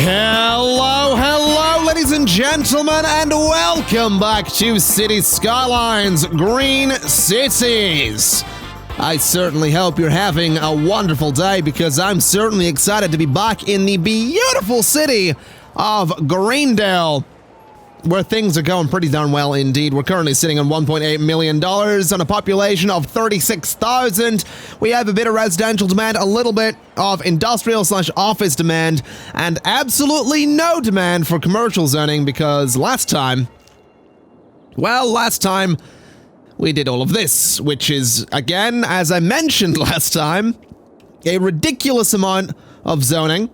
Hello, ladies and gentlemen, and welcome back to City Skylines, Green Cities. I certainly hope you're having a wonderful day because I'm certainly excited to be back in the beautiful city of Greendale, where things are going pretty darn well indeed. We're currently sitting on $1.8 million on a population of 36,000. We have a bit of residential demand, a little bit of industrial/office demand, and absolutely no demand for commercial zoning because last time we did all of this, which is, again, as I mentioned last time, a ridiculous amount of zoning.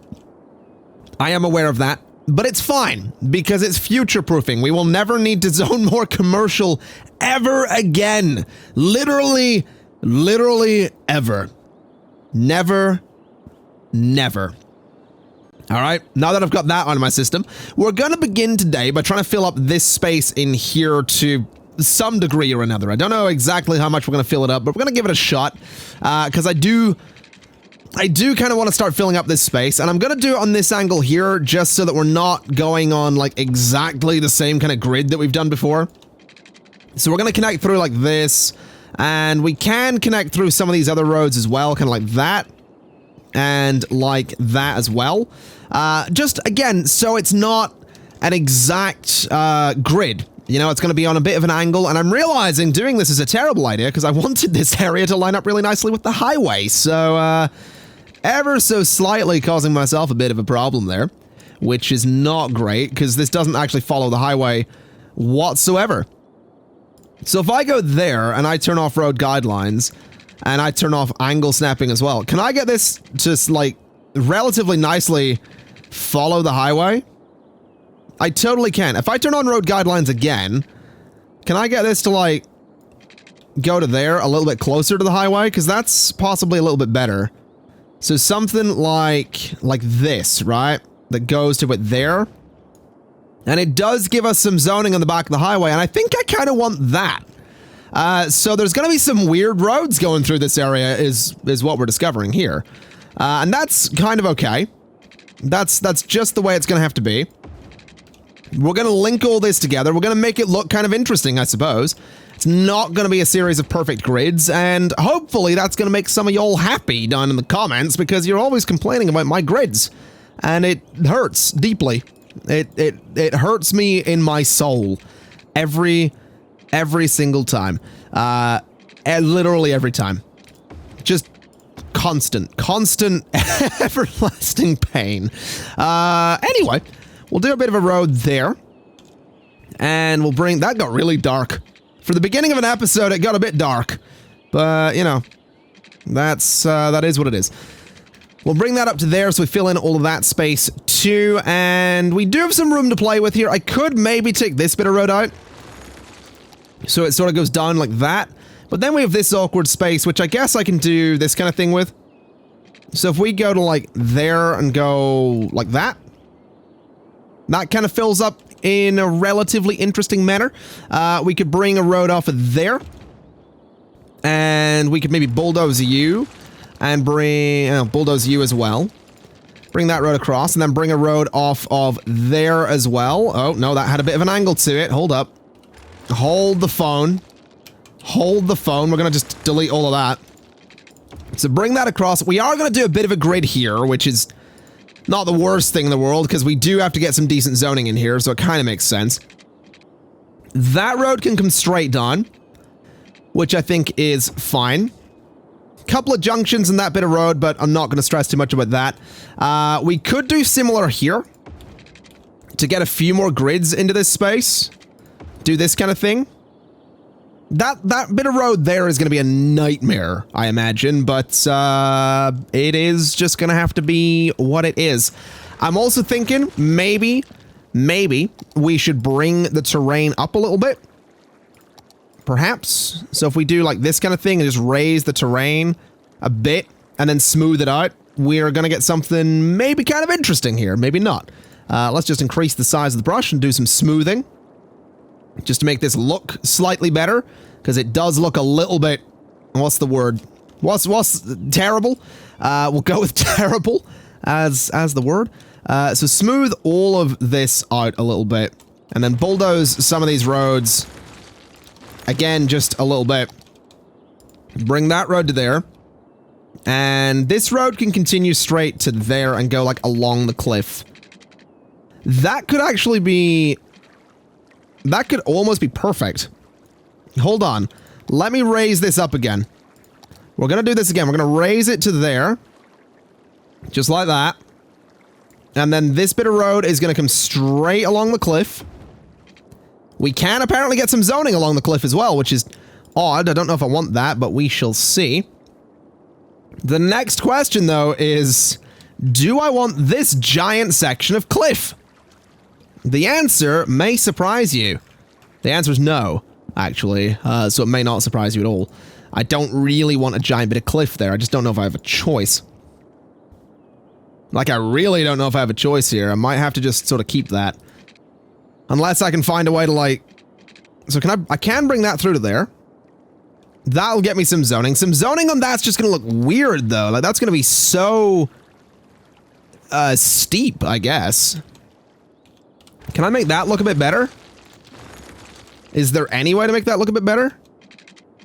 I am aware of that. But it's fine, because it's future-proofing. We will never need to zone more commercial ever again. Literally ever. Never. Alright, now that I've got that out of my system, we're gonna begin today by trying to fill up this space in here to some degree or another. I don't know exactly how much we're gonna fill it up, but we're gonna give it a shot, because I do kind of want to start filling up this space, and I'm going to do it on this angle here just so that we're not going on like exactly the same kind of grid that we've done before. So we're going to connect through like this, and we can connect through some of these other roads as well, kind of like that, and like that as well. Just again, so it's not an exact grid. You know, it's going to be on a bit of an angle, and I'm realizing doing this is a terrible idea because I wanted this area to line up really nicely with the highway, so ever so slightly causing myself a bit of a problem there, which is not great because this doesn't actually follow the highway whatsoever. So if I go there and I turn off road guidelines and I turn off angle snapping as well, can I get this to like relatively nicely follow the highway? I totally can. If I turn on road guidelines again, can I get this to like go to there a little bit closer to the highway? Because that's possibly a little bit better. So something like this, right? That goes to it there. And it does give us some zoning on the back of the highway, and I think I kind of want that. So there's going to be some weird roads going through this area is what we're discovering here. And that's kind of okay. That's just the way it's going to have to be. We're going to link all this together. We're going to make it look kind of interesting, I suppose. It's not going to be a series of perfect grids, and hopefully that's going to make some of y'all happy down in the comments, because you're always complaining about my grids, and it hurts deeply. It hurts me in my soul every single time. Literally every time. Just constant everlasting pain. Anyway, we'll do a bit of a road there, and we'll bring... That got really dark. For the beginning of an episode, it got a bit dark, but, you know, that is what it is. We'll bring that up to there so we fill in all of that space too, and we do have some room to play with here. I could maybe take this bit of road out, so it sort of goes down like that, but then we have this awkward space, which I guess I can do this kind of thing with. So if we go to, like, there and go like that, that kind of fills up in a relatively interesting manner. We could bring a road off of there, and we could maybe bulldoze you, and bring bulldoze you as well. Bring that road across, and then bring a road off of there as well. Oh, no, that had a bit of an angle to it. Hold up. Hold the phone. Hold the phone. We're going to just delete all of that. So bring that across. We are going to do a bit of a grid here, which is not the worst thing in the world, because we do have to get some decent zoning in here, so it kind of makes sense. That road can come straight down, which I think is fine. Couple of junctions in that bit of road, but I'm not going to stress too much about that. We could do similar here to get a few more grids into this space. Do this kind of thing. That bit of road there is going to be a nightmare, I imagine, but it is just going to have to be what it is. I'm also thinking maybe we should bring the terrain up a little bit. Perhaps. So if we do like this kind of thing and just raise the terrain a bit and then smooth it out, we're going to get something maybe kind of interesting here. Maybe not. Let's just increase the size of the brush and do some smoothing, just to make this look slightly better, because it does look a little bit, what's the word? What's terrible? We'll go with terrible as the word. So smooth all of this out a little bit. And then bulldoze some of these roads. Again, just a little bit. Bring that road to there. And this road can continue straight to there and go, like, along the cliff. That could actually be... That could almost be perfect. Hold on. Let me raise this up again. We're going to do this again. We're going to raise it to there. Just like that. And then this bit of road is going to come straight along the cliff. We can apparently get some zoning along the cliff as well, which is odd. I don't know if I want that, but we shall see. The next question, though, is... Do I want this giant section of cliff? The answer may surprise you. The answer is no, actually, so it may not surprise you at all. I don't really want a giant bit of cliff there. I just don't know if I have a choice. Like, I really don't know if I have a choice here. I might have to just sort of keep that. Unless I can find a way to, like... So I can bring that through to there. That'll get me some zoning. Some zoning on that's just gonna look weird, though. Like, that's gonna be so... steep, I guess. Can I make that look a bit better? Is there any way to make that look a bit better?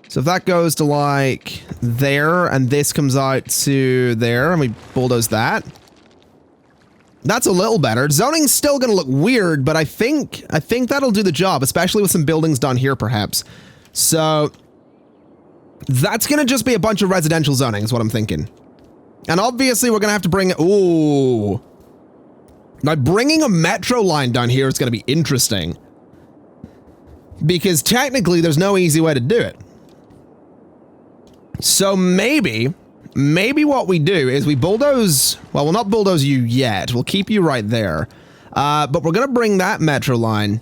So if that goes to, like, there, and this comes out to there, and we bulldoze that. That's a little better. Zoning's still gonna look weird, but I think that'll do the job, especially with some buildings done here, perhaps. So... That's gonna just be a bunch of residential zoning, is what I'm thinking. And obviously we're gonna have to bring... Ooh. Now, bringing a metro line down here is gonna be interesting. Because technically, there's no easy way to do it. So maybe what we do is we bulldoze... Well, we'll not bulldoze you yet. We'll keep you right there. But we're gonna bring that metro line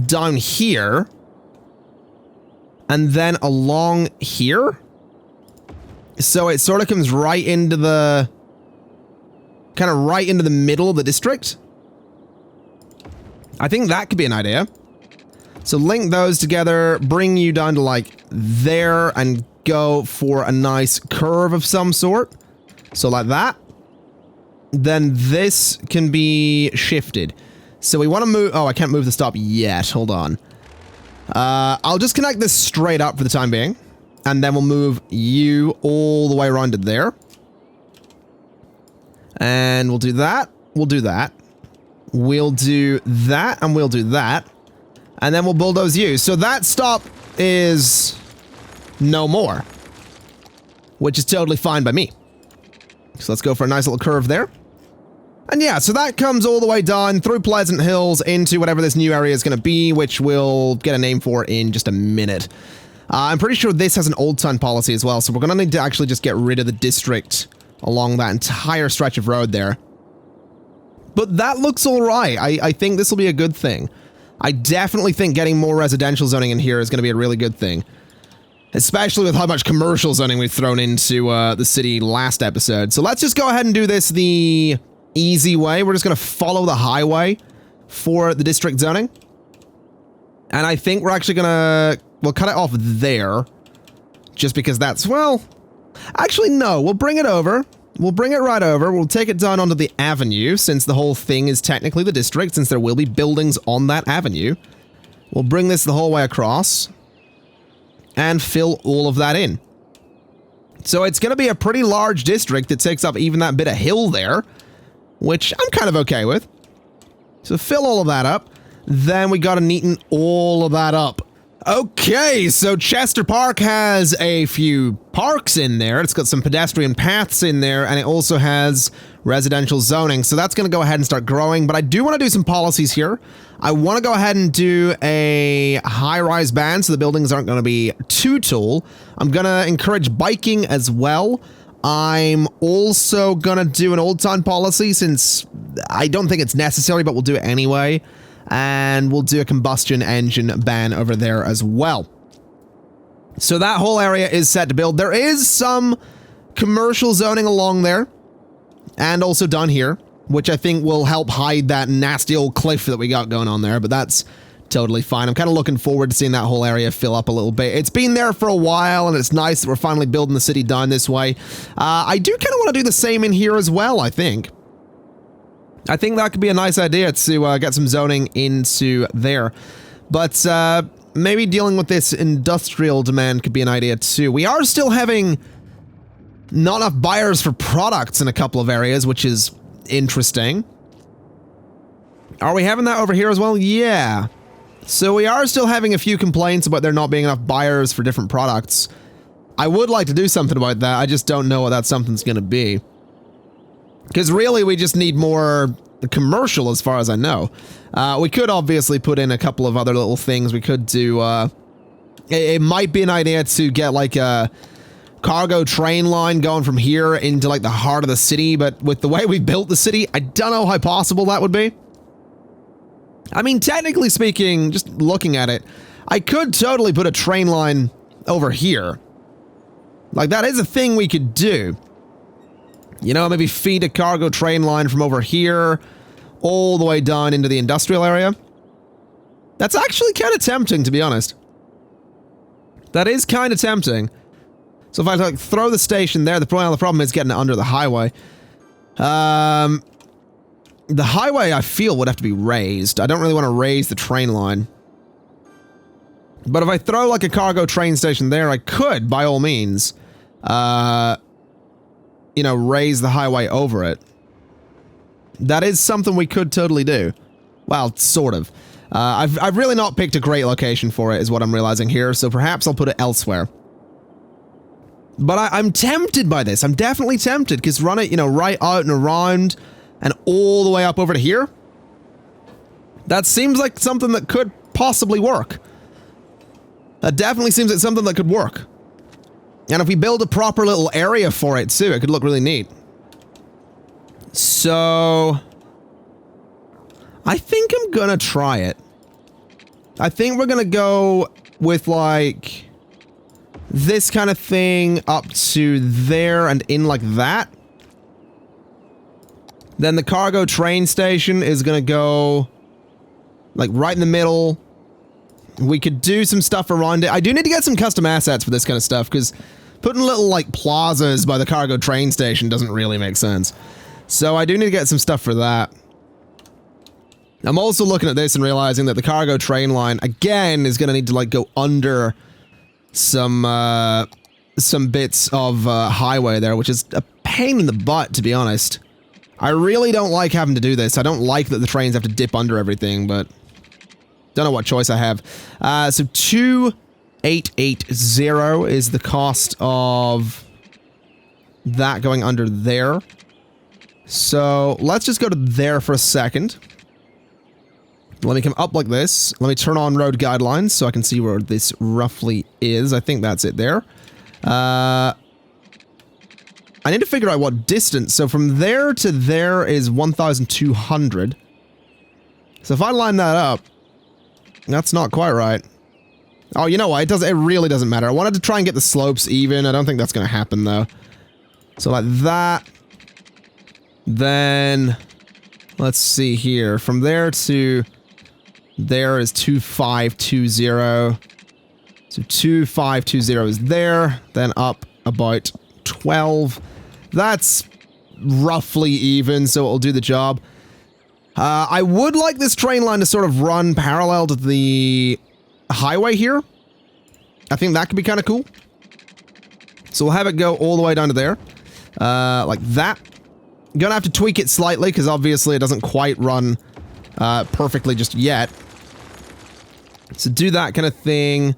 down here. And then along here. So it sort of comes right into the... Kind of right into the middle of the district. I think that could be an idea. So link those together, bring you down to like there and go for a nice curve of some sort. So like that. Then this can be shifted. So we want to move... Oh, I can't move the stop yet. Hold on. I'll just connect this straight up for the time being. And then we'll move you all the way around to there. And we'll do that. We'll do that. We'll do that, and we'll do that. And then we'll bulldoze you. So that stop is no more. Which is totally fine by me. So let's go for a nice little curve there. And yeah, so that comes all the way down through Pleasant Hills into whatever this new area is going to be, which we'll get a name for in just a minute. I'm pretty sure this has an old town policy as well, so we're going to need to actually just get rid of the district along that entire stretch of road there. But that looks alright. I think this will be a good thing. I definitely think getting more residential zoning in here is going to be a really good thing. Especially with how much commercial zoning we've thrown into the city last episode. So let's just go ahead and do this the easy way. We're just going to follow the highway for the district zoning. And I think we're actually going to... We'll cut it off there. Just because that's... Well... Actually, no. We'll bring it over. We'll bring it right over. We'll take it down onto the avenue, since the whole thing is technically the district, since there will be buildings on that avenue. We'll bring this the whole way across. And fill all of that in. So it's going to be a pretty large district that takes up even that bit of hill there. Which I'm kind of okay with. So fill all of that up. Then we got to neaten all of that up. Okay, so Chester Park has a few parks in there. It's got some pedestrian paths in there, and it also has residential zoning. So that's going to go ahead and start growing, but I do want to do some policies here. I want to go ahead and do a high-rise ban so the buildings aren't going to be too tall. I'm going to encourage biking as well. I'm also going to do an old town policy since I don't think it's necessary, but we'll do it anyway. And we'll do a combustion engine ban over there as well. So that whole area is set to build. There is some commercial zoning along there. And also down here, which I think will help hide that nasty old cliff that we got going on there. But that's totally fine. I'm kind of looking forward to seeing that whole area fill up a little bit. It's been there for a while, and it's nice that we're finally building the city down this way. I do kind of want to do the same in here as well, I think. I think that could be a nice idea to get some zoning into there. But maybe dealing with this industrial demand could be an idea too. We are still having not enough buyers for products in a couple of areas, which is interesting. Are we having that over here as well? Yeah. So we are still having a few complaints about there not being enough buyers for different products. I would like to do something about that. I just don't know what that something's going to be. Because really, we just need more commercial as far as I know. We could obviously put in a couple of other little things. We could do... it might be an idea to get like a cargo train line going from here into like the heart of the city, but with the way we built the city, I don't know how possible that would be. I mean, technically speaking, just looking at it, I could totally put a train line over here. Like, that is a thing we could do. You know, maybe feed a cargo train line from over here all the way down into the industrial area. That's actually kind of tempting, to be honest. That is kind of tempting. So if I like throw the station there, the problem is getting it under the highway. The highway, I feel, would have to be raised. I don't really want to raise the train line. But if I throw like a cargo train station there, I could, by all means, you know, raise the highway over it. That is something we could totally do. Well, sort of. I've really not picked a great location for it, is what I'm realizing here, so perhaps I'll put it elsewhere. But I'm tempted by this. I'm definitely tempted, because run it, you know, right out and around and all the way up over to here. That seems like something that could possibly work. That definitely seems like something that could work. And if we build a proper little area for it too, it could look really neat. So I think I'm gonna try it. I think we're gonna go with like this kind of thing up to there and in like that. Then the cargo train station is gonna go like right in the middle. We could do some stuff around it. I do need to get some custom assets for this kind of stuff, because putting little like plazas by the cargo train station doesn't really make sense. So I do need to get some stuff for that. I'm also looking at this and realizing that the cargo train line, again, is gonna need to like go under some bits of highway there, which is a pain in the butt, to be honest. I really don't like having to do this. I don't like that the trains have to dip under everything, but don't know what choice I have. So 2,880 is the cost of that going under there. So let's just go to there for a second. Let me come up like this. Let me turn on road guidelines so I can see where this roughly is. I think that's it there. I need to figure out what distance. So from there to there is 1,200. So if I line that up, that's not quite right. Oh, you know what? It really doesn't matter. I wanted to try and get the slopes even. I don't think that's going to happen, though. So like that. Then, let's see here. From there to there is 2,520. So 2,520 is there. Then up about 12. That's roughly even, so it'll do the job. I would like this train line to sort of run parallel to the highway here. I think that could be kind of cool. So we'll have it go all the way down to there. Like that. Gonna have to tweak it slightly, because obviously it doesn't quite run perfectly just yet. So do that kind of thing.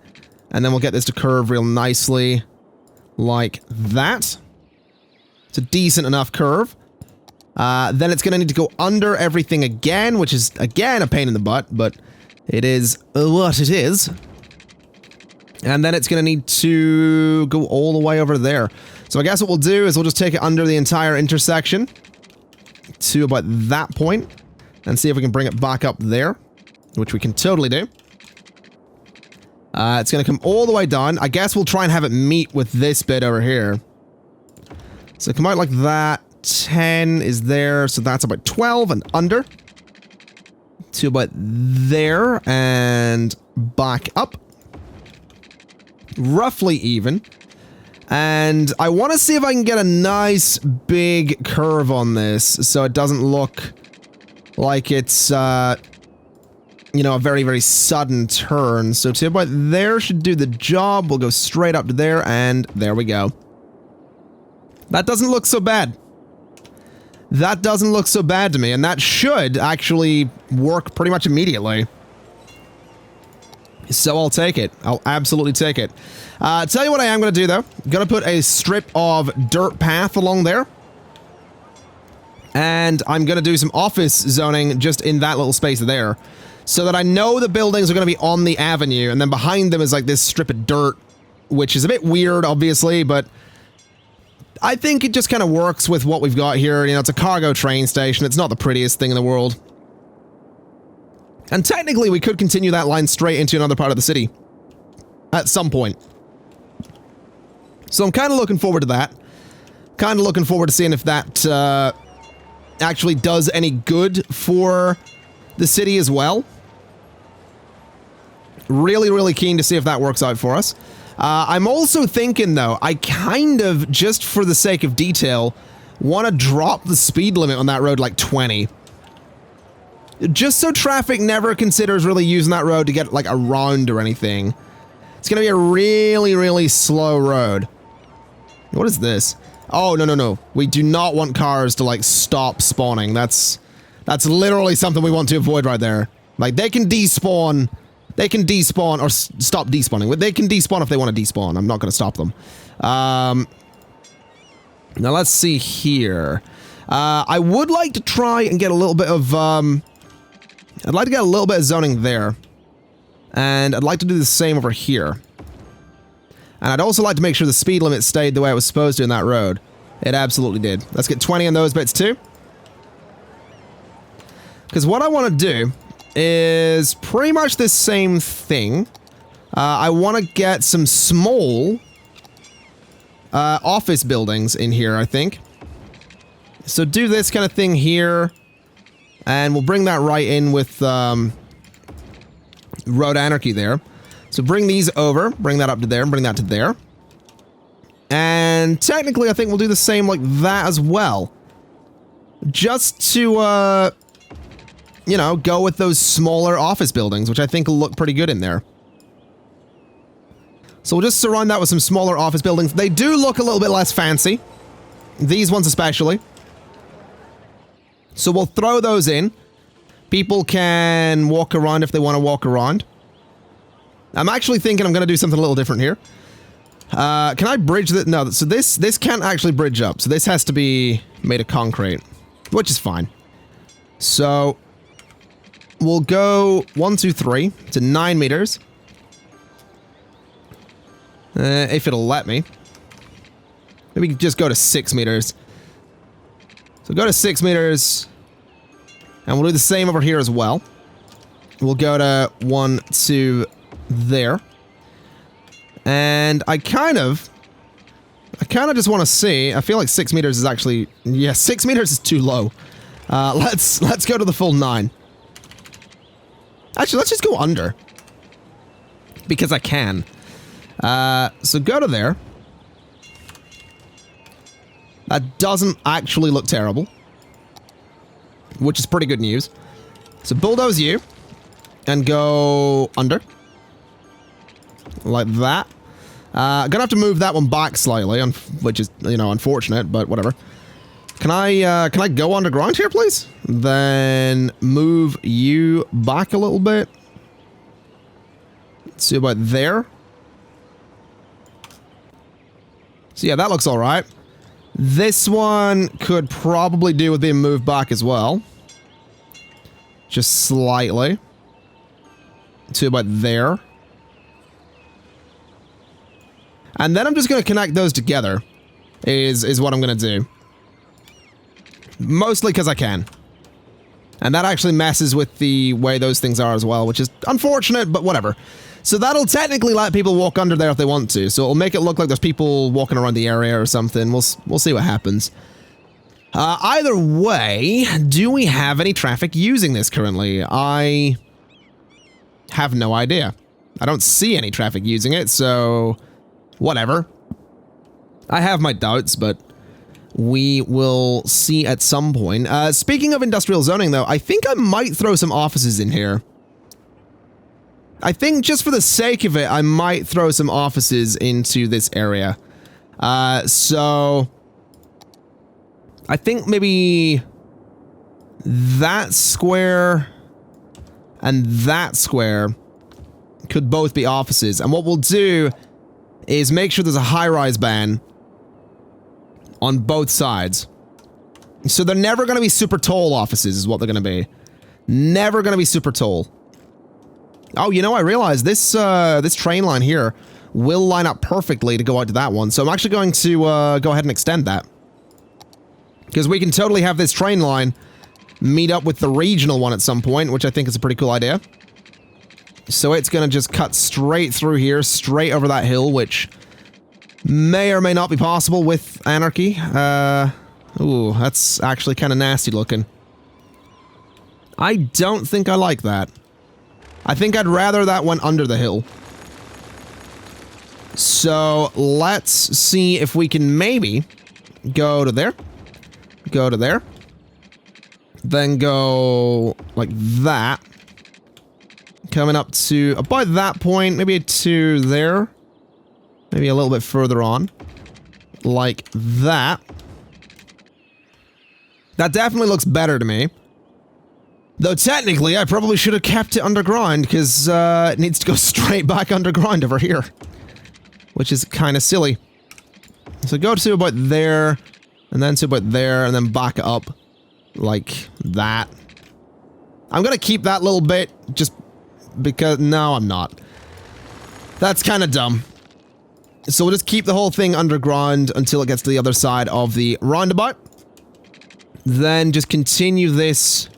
And then we'll get this to curve real nicely. Like that. It's a decent enough curve. Then it's going to need to go under everything again, which is, again, a pain in the butt, but it is what it is. And then it's going to need to go all the way over there. So I guess what we'll do is we'll just take it under the entire intersection to about that point and see if we can bring it back up there, which we can totally do. It's going to come all the way down. I guess we'll try and have it meet with this bit over here. So come out like that. 10 is there, so that's about 12 and under. To about there and back up. Roughly even. And I want to see if I can get a nice big curve on this so it doesn't look like it's, you know, a very, very sudden turn. So to about there should do the job. We'll go straight up to there, and there we go. That doesn't look so bad. That doesn't look so bad to me, and that should actually work pretty much immediately. So I'll take it. I'll absolutely take it. Tell you what I am going to do, though. Going to put a strip of dirt path along there. And I'm going to do some office zoning just in that little space there. So that I know the buildings are going to be on the avenue, and then behind them is like this strip of dirt, which is a bit weird, obviously, but I think it just kind of works with what we've got here. You know, it's a cargo train station. It's not the prettiest thing in the world. And technically, we could continue that line straight into another part of the city at some point. So I'm kind of looking forward to that. Kind of looking forward to seeing if that actually does any good for the city as well. Really, really keen to see if that works out for us. I'm also thinking, though, I kind of, just for the sake of detail, want to drop the speed limit on that road like 20. Just so traffic never considers really using that road to get, like, around or anything. It's going to be a really, really slow road. What is this? Oh, no, no, no. We do not want cars to, like, stop spawning. That's literally something we want to avoid right there. Like, they can despawn. They can despawn or stop despawning. They can despawn if they want to despawn. I'm not going to stop them. Now, let's see here. I would like to try and get a little bit of, I'd like to get a little bit of zoning there. And I'd like to do the same over here. And I'd also like to make sure the speed limit stayed the way it was supposed to in that road. It absolutely did. Let's get 20 on those bits too. Because what I want to do is pretty much the same thing. I want to get some small office buildings in here, I think. So do this kind of thing here. And we'll bring that right in with Road Anarchy there. So bring these over, bring that up to there, and bring that to there. And technically, I think we'll do the same like that as well. Just to, you know, go with those smaller office buildings, which I think will look pretty good in there. So we'll just surround that with some smaller office buildings. They do look a little bit less fancy. These ones especially. So we'll throw those in. People can walk around if they want to walk around. I'm actually thinking I'm going to do something a little different here. Can I bridge that? No, so this can't actually bridge up. So this has to be made of concrete, which is fine. So we'll go 1, 2, 3 to 9 meters. If it'll let me. Maybe just go to 6 meters. So go to 6 meters. And we'll do the same over here as well. We'll go to 1, 2 there. And I kind of just want to see. I feel like 6 meters is actually, yeah, 6 meters is too low. Let's go to the full 9. Actually, let's just go under. Because I can. So go to there. That doesn't actually look terrible. Which is pretty good news. So bulldoze you. And go under. Like that. Gonna have to move that one back slightly, which is, you know, unfortunate, but whatever. Can I go underground here, please? Then move you back a little bit. Let's see about there. So yeah, that looks alright. This one could probably do with being moved back as well. Just slightly. To about there. And then I'm just going to connect those together. Is what I'm going to do. Mostly because I can. And that actually messes with the way those things are as well, which is unfortunate, but whatever. So that'll technically let people walk under there if they want to. So it'll make it look like there's people walking around the area or something. We'll see what happens. Either way, do we have any traffic using this currently? I have no idea. I don't see any traffic using it, so whatever. I have my doubts, but we will see at some point. Speaking of industrial zoning, though, I think I might throw some offices in here. I think just for the sake of it, I might throw some offices into this area. So I think maybe that square and that square could both be offices. And what we'll do is make sure there's a high-rise ban on both sides. So they're never going to be super tall offices is what they're going to be. Never going to be super tall. Oh, you know, I realized this this train line here will line up perfectly to go out to that one. So I'm actually going to go ahead and extend that. Because we can totally have this train line meet up with the regional one at some point, which I think is a pretty cool idea. So it's going to just cut straight through here, straight over that hill, which may or may not be possible with anarchy. Ooh, that's actually kind of nasty looking. I don't think I like that. I think I'd rather that went under the hill. So let's see if we can maybe go to there. Go to there. Then go like that. Coming up to about that point, maybe to there. Maybe a little bit further on. Like that. That definitely looks better to me. Though technically, I probably should have kept it underground, because it needs to go straight back underground over here. Which is kind of silly. So go to about there, and then to about there, and then back up like that. I'm gonna keep that little bit, just because... No, I'm not. That's kind of dumb. So we'll just keep the whole thing underground until it gets to the other side of the roundabout. Then just continue this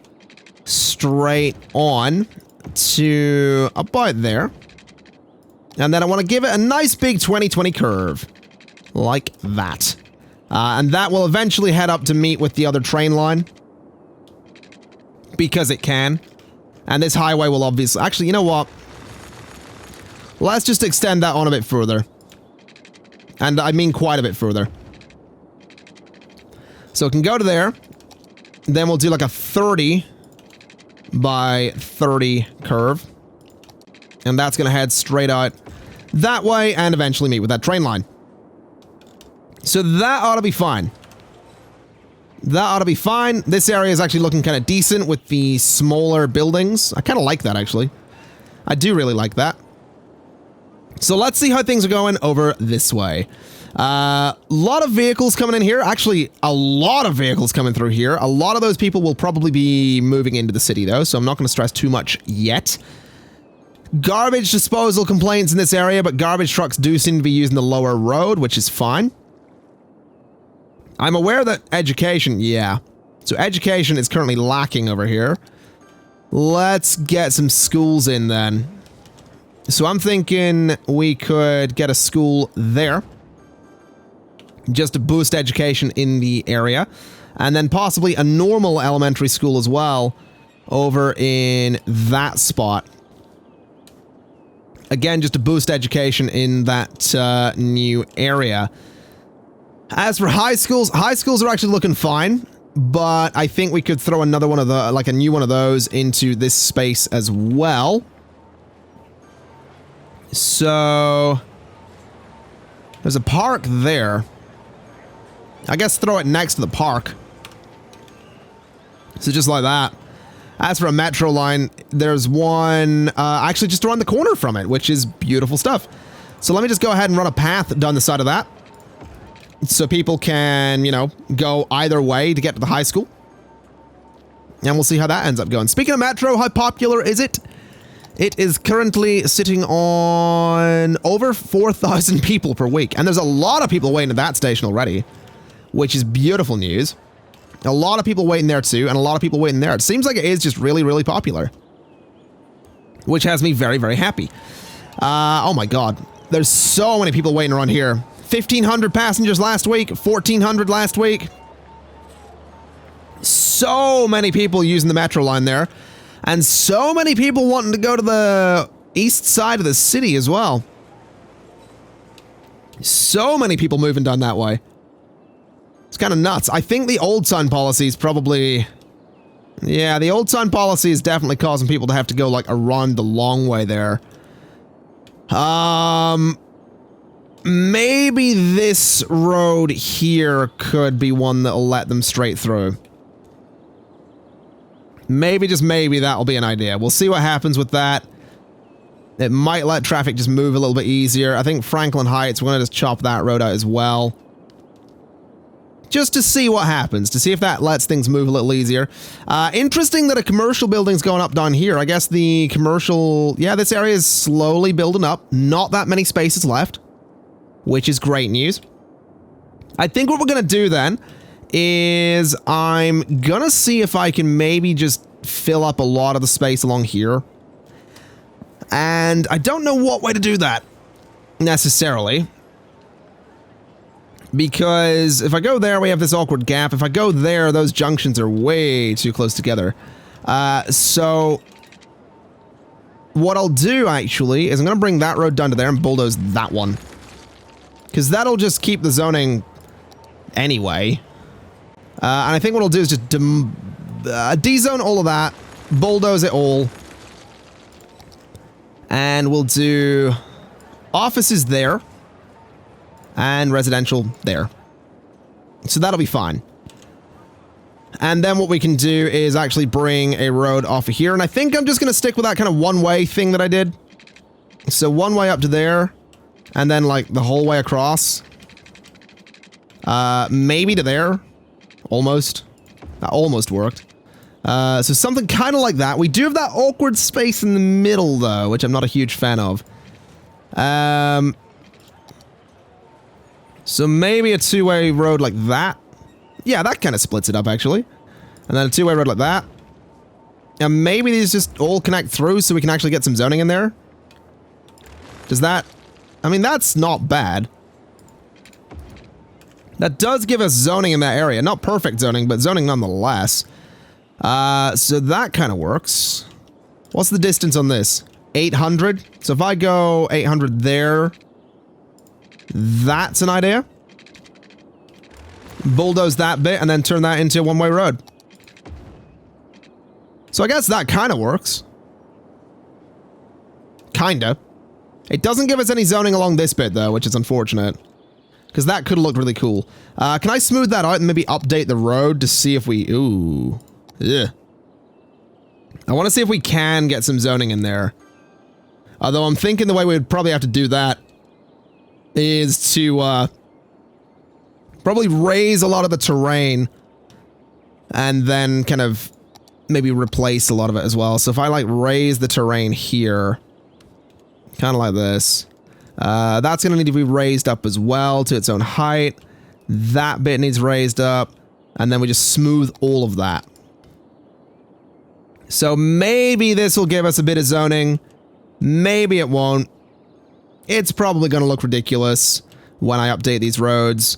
straight on to about there. And then I want to give it a nice big 20/20 curve. Like that. And that will eventually head up to meet with the other train line. Because it can. And this highway will obviously... Actually, you know what? Let's just extend that on a bit further. And I mean quite a bit further. So it can go to there. Then we'll do like a 30 by 30 curve. And that's going to head straight out that way and eventually meet with that train line. So that ought to be fine. That ought to be fine. This area is actually looking kind of decent with the smaller buildings. I kind of like that, actually. I do really like that. So let's see how things are going over this way. A lot of vehicles coming in here. Actually, a lot of vehicles coming through here. A lot of those people will probably be moving into the city, though, so I'm not going to stress too much yet. Garbage disposal complaints in this area, but garbage trucks do seem to be using the lower road, which is fine. I'm aware that education, yeah. So education is currently lacking over here. Let's get some schools in then. So I'm thinking we could get a school there. Just to boost education in the area. And then possibly a normal elementary school as well over in that spot. Again, just to boost education in that new area. As for high schools are actually looking fine. But I think we could throw another one of the, like a new one of those into this space as well. So there's a park there. I guess throw it next to the park. So just like that. As for a metro line, there's one actually just around the corner from it, which is beautiful stuff. So let me just go ahead and run a path down the side of that. So people can, you know, go either way to get to the high school. And we'll see how that ends up going. Speaking of metro, how popular is it? It is currently sitting on over 4,000 people per week. And there's a lot of people waiting at that station already. Which is beautiful news. A lot of people waiting there too, and a lot of people waiting there. It seems like it is just really, really popular. Which has me very, very happy. Oh my god. There's so many people waiting around here. 1,500 passengers last week, 1,400 last week. So many people using the metro line there. And so many people wanting to go to the east side of the city as well. So many people moving down that way. It's kind of nuts. I think the old sign policy is probably... Yeah, the old sign policy is definitely causing people to have to go, like, around the long way there. Maybe this road here could be one that'll let them straight through. Maybe, just maybe, that'll be an idea. We'll see what happens with that. It might let traffic just move a little bit easier. I think Franklin Heights, we're going to just chop that road out as well. Just to see what happens, to see if that lets things move a little easier. Interesting that a commercial building's going up down here. I guess the commercial... Yeah, this area is slowly building up. Not that many spaces left, which is great news. I think what we're going to do then is I'm going to see if I can maybe just fill up a lot of the space along here. And I don't know what way to do that, necessarily. Because if I go there, we have this awkward gap. If I go there, those junctions are way too close together. So what I'll do, actually, is I'm going to bring that road down to there and bulldoze that one. Because that'll just keep the zoning anyway. And I think what I'll do is just de-zone all of that, bulldoze it all. And we'll do offices there. And residential there. So that'll be fine. And then what we can do is actually bring a road off of here. And I think I'm just going to stick with that kind of one-way thing that I did. So one way up to there. And then, like, the whole way across. Maybe to there. Almost. That almost worked. So something kind of like that. We do have that awkward space in the middle, though, which I'm not a huge fan of. So maybe a two-way road like that. Yeah, that kind of splits it up, actually. And then a two-way road like that. And maybe these just all connect through so we can actually get some zoning in there. Does that... I mean, that's not bad. That does give us zoning in that area. Not perfect zoning, but zoning nonetheless. So that kind of works. What's the distance on this? 800? So if I go 800 there... That's an idea. Bulldoze that bit and then turn that into a one-way road. So I guess that kind of works. Kinda. It doesn't give us any zoning along this bit, though, which is unfortunate. Because that could look really cool. Can I smooth that out and maybe update the road to see if we... Ooh. Ugh. I want to see if we can get some zoning in there. Although I'm thinking the way we would probably have to do that is to probably raise a lot of the terrain and then kind of maybe replace a lot of it as well. So if I like raise the terrain here, kind of like this, that's going to need to be raised up as well to its own height. That bit needs raised up, and then we just smooth all of that. So maybe this will give us a bit of zoning. Maybe it won't. It's probably going to look ridiculous when I update these roads.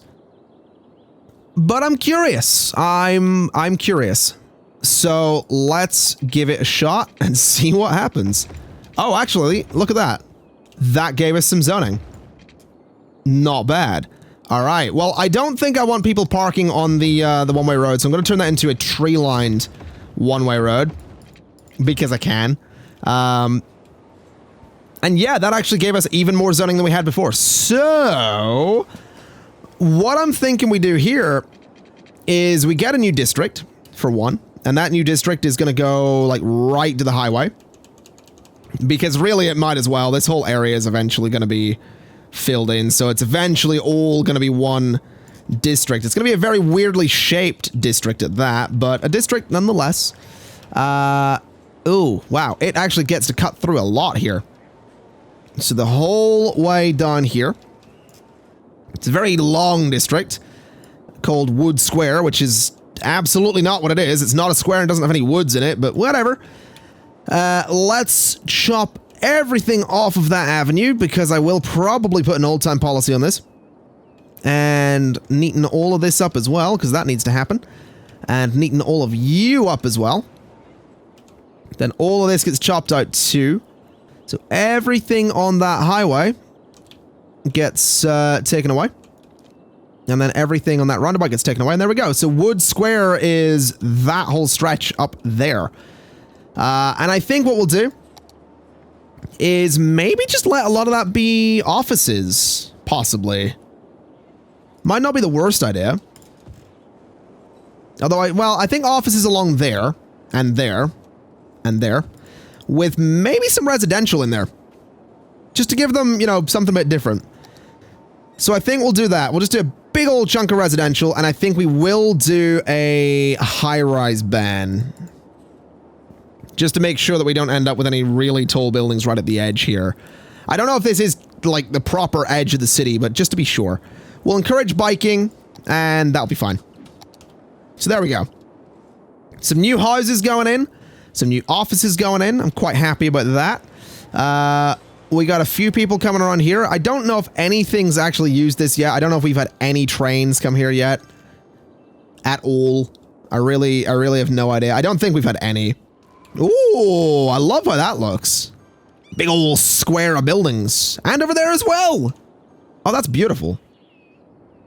But I'm curious. I'm curious. So let's give it a shot and see what happens. Oh, actually, look at that. That gave us some zoning. Not bad. All right. Well, I don't think I want people parking on the one-way road, so I'm going to turn that into a tree-lined one-way road because I can. And yeah, that actually gave us even more zoning than we had before. So, what I'm thinking we do here is we get a new district, for one. And that new district is going to go, like, right to the highway. Because really, it might as well. This whole area is eventually going to be filled in. So it's eventually all going to be one district. It's going to be a very weirdly shaped district at that. But a district nonetheless. Ooh, wow. It actually gets to cut through a lot here. So the whole way down here, it's a very long district called Wood Square, which is absolutely not what it is. It's not a square and doesn't have any woods in it, but whatever. Let's chop everything off of that avenue because I will probably put an old time policy on this. And neaten all of this up as well, because that needs to happen. And neaten all of you up as well. Then all of this gets chopped out too. So everything on that highway gets taken away. And then everything on that roundabout gets taken away, and there we go. So Wood Square is that whole stretch up there. And I think what we'll do is maybe just let a lot of that be offices, possibly. Might not be the worst idea. Although, I think offices along there, and there, and there, with maybe some residential in there. Just to give them, you know, something a bit different. So I think we'll do that. We'll just do a big old chunk of residential, and I think we will do a high-rise ban. Just to make sure that we don't end up with any really tall buildings right at the edge here. I don't know if this is, like, the proper edge of the city, but just to be sure. We'll encourage biking, and that'll be fine. So there we go. Some new houses going in. Some new offices going in. I'm quite happy about that. We got a few people coming around here. I don't know if anything's actually used this yet. I don't know if we've had any trains come here yet. At all. I really have no idea. I don't think we've had any. Ooh, I love how that looks. Big old square of buildings. And over there as well. Oh, that's beautiful.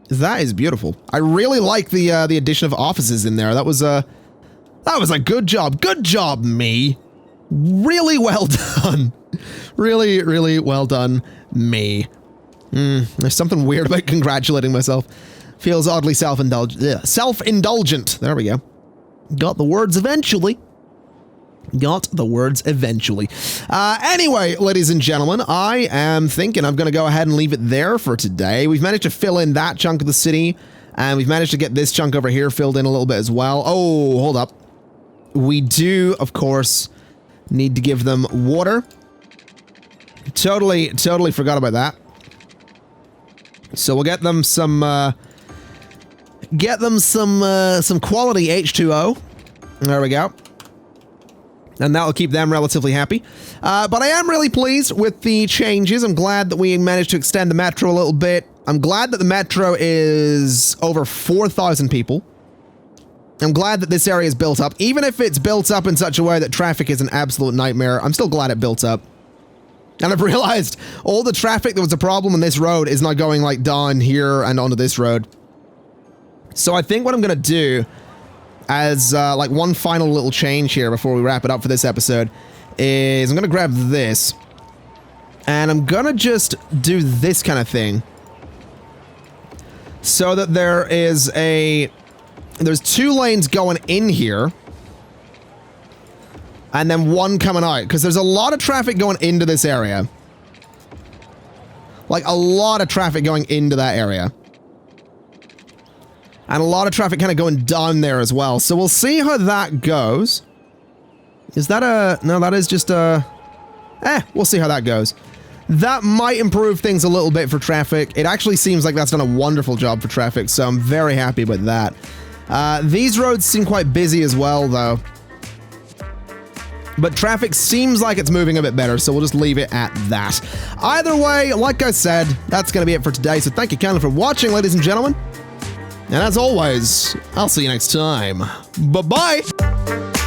That is beautiful. I really like the addition of offices in there. That was a good job. Good job, me. Really well done. Really, really well done, me. There's something weird about congratulating myself. Feels oddly self-indulgent. Self-indulgent. There we go. Got the words eventually. Got the words eventually. Anyway, ladies and gentlemen, I am thinking I'm going to go ahead and leave it there for today. We've managed to fill in that chunk of the city, and we've managed to get this chunk over here filled in a little bit as well. Oh, hold up. We do, of course, need to give them water. Totally forgot about that. So we'll get them some quality H2O. There we go. And that'll keep them relatively happy. But I am really pleased with the changes. I'm glad that we managed to extend the metro a little bit. I'm glad that the metro is over 4,000 people. I'm glad that this area is built up. Even if it's built up in such a way that traffic is an absolute nightmare, I'm still glad it built up. And I've realized all the traffic that was a problem on this road is not going like down here and onto this road. So I think what I'm going to do as like one final little change here before we wrap it up for this episode is I'm going to grab this and I'm going to just do this kind of thing so that there's 2 lanes going in here and then 1 coming out, because there's a lot of traffic going into this area. Like a lot of traffic going into that area. And a lot of traffic kind of going down there as well. So we'll see how that goes. Is that a... No, that is just a... we'll see how that goes. That might improve things a little bit for traffic. It actually seems like that's done a wonderful job for traffic, so I'm very happy with that. These roads seem quite busy as well, though. But traffic seems like it's moving a bit better, so we'll just leave it at that. Either way, like I said, that's going to be it for today, so thank you kindly for watching, ladies and gentlemen. And as always, I'll see you next time. Bye-bye!